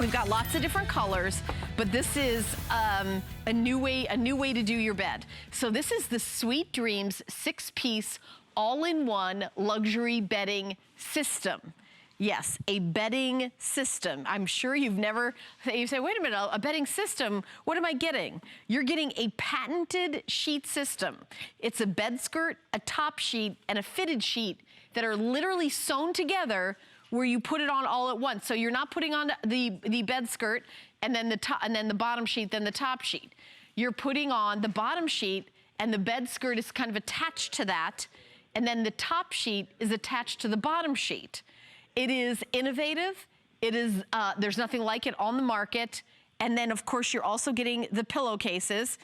We've got lots of different colors, but this is a new way to do your bed. So this is the Sweet Dreams 6-piece all-in-one luxury bedding system. Yes, a bedding system. I'm sure you say, wait a minute, a bedding system, what am I getting? You're getting a patented sheet system. It's a bed skirt, a top sheet, and a fitted sheet that are literally sewn together where you put it on all at once. So you're not putting on the bed skirt and then the top, and then the bottom sheet, then the top sheet. You're putting on the bottom sheet and the bed skirt is kind of attached to that, and then the top sheet is attached to the bottom sheet. It is innovative. It is, there's nothing like it on the market. And then of course you're also getting the pillowcases.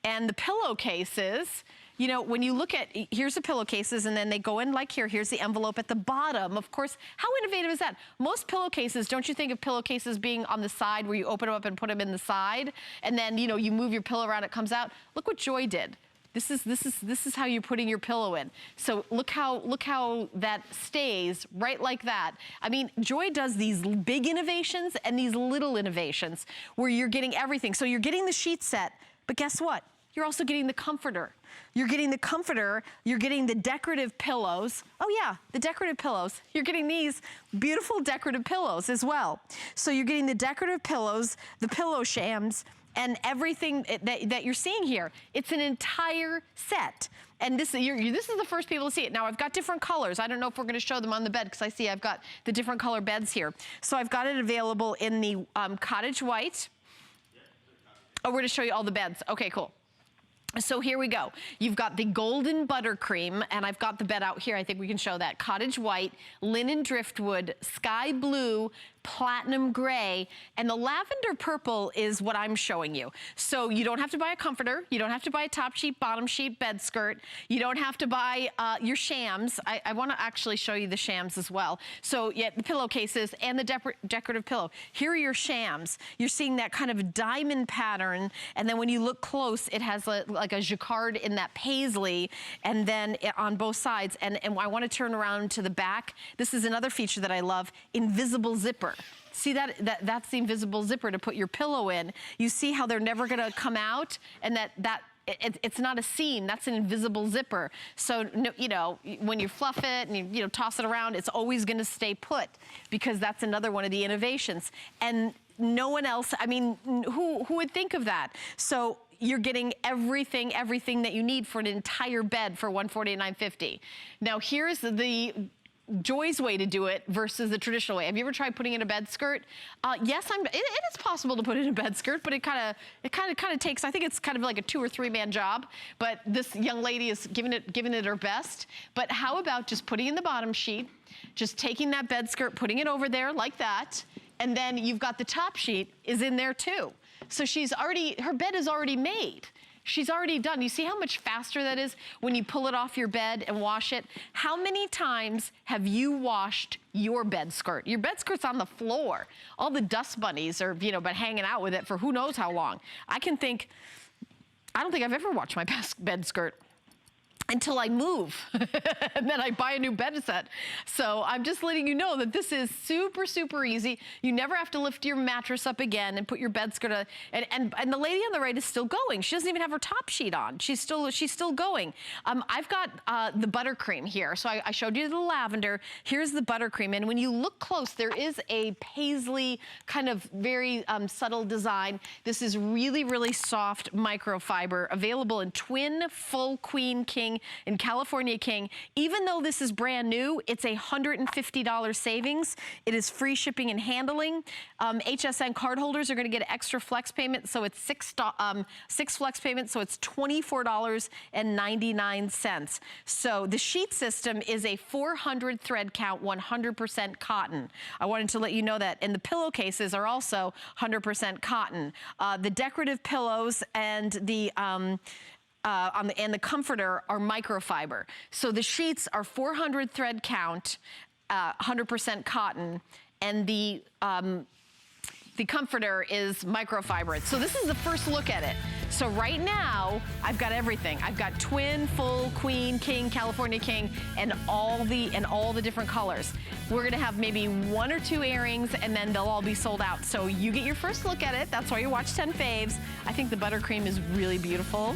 And the pillowcases, you know, when you look at, here's the pillowcases and then they go in like here, here's the envelope at the bottom. Of course, how innovative is that? Most pillowcases, don't you think of pillowcases being on the side where you open them up and put them in the side? And then, you know, you move your pillow around, it comes out. Look what Joy did. This is how you're putting your pillow in. So look how that stays right like that. I mean, Joy does these big innovations and these little innovations where you're getting everything. So you're getting the sheet set, but guess what? You're also getting the comforter. You're getting the comforter, you're getting the decorative pillows. Oh yeah, the decorative pillows. You're getting these beautiful decorative pillows as well. So you're getting the decorative pillows, the pillow shams, and everything that you're seeing here. It's an entire set. And this is the first people to see it. Now I've got different colors. I don't know if we're gonna show them on the bed because I see I've got the different color beds here. So I've got it available in the cottage white. Oh, we're gonna show you all the beds. Okay, cool. So here we go. You've got the golden buttercream, and I've got the bed out here. I think we can show that. Cottage white, linen driftwood, sky blue, platinum gray, and the lavender purple is what I'm showing you. So you don't have to buy a comforter. You don't have to buy a top sheet, bottom sheet, bed skirt. You don't have to buy your shams. I want to actually show you the shams as well. So yeah, the pillowcases and the decorative pillow. Here are your shams. You're seeing that kind of diamond pattern, and then when you look close, it has like a jacquard in that paisley, and then on both sides. And I want to turn around to the back. This is another feature that I love, invisible zipper. See that's the invisible zipper to put your pillow in. You see how they're never gonna come out, and it's not a seam, that's an invisible zipper. So, you know, when you fluff it and you toss it around, it's always gonna stay put, because that's another one of the innovations. And no one else, I mean, who would think of that? So you're getting everything that you need for an entire bed for $149.50. Now here's the Joy's way to do it versus the traditional way. Have you ever tried putting in a bed skirt? Yes, it is possible to put in a bed skirt, but it kind of takes, I think it's kind of like a 2 or 3 man job, but this young lady is giving it her best. But how about just putting in the bottom sheet, just taking that bed skirt, putting it over there like that, and then you've got the top sheet is in there too. So her bed is already made. She's already done. You see how much faster that is when you pull it off your bed and wash it? How many times have you washed your bed skirt? Your bed skirt's on the floor. All the dust bunnies are, you know, been hanging out with it for who knows how long. I don't think I've ever washed my bed skirt until I move, and then I buy a new bed set. So I'm just letting you know that this is super, super easy. You never have to lift your mattress up again and put your bed skirt on. And the lady on the right is still going. She doesn't even have her top sheet on. She's still going. I've got the buttercream here. So I showed you the lavender. Here's the buttercream. And when you look close, there is a paisley kind of very subtle design. This is really, really soft microfiber, available in twin, full, queen, king, in California King. Even though this is brand new, it's $150 savings. It is free shipping and handling. HSN card holders are going to get an extra flex payment, so it's six flex payments, so it's $24.99. So the sheet system is a 400 thread count, 100% cotton. I wanted to let you know that. And the pillowcases are also 100% cotton. The decorative pillows and the comforter are microfiber. So the sheets are 400 thread count, 100% cotton, and the comforter is microfiber. So this is the first look at it. So right now, I've got everything. I've got twin, full, queen, king, California king, and all the different colors. We're gonna have maybe 1 or 2 earrings, and then they'll all be sold out. So you get your first look at it. That's why you watch 10 faves. I think the buttercream is really beautiful.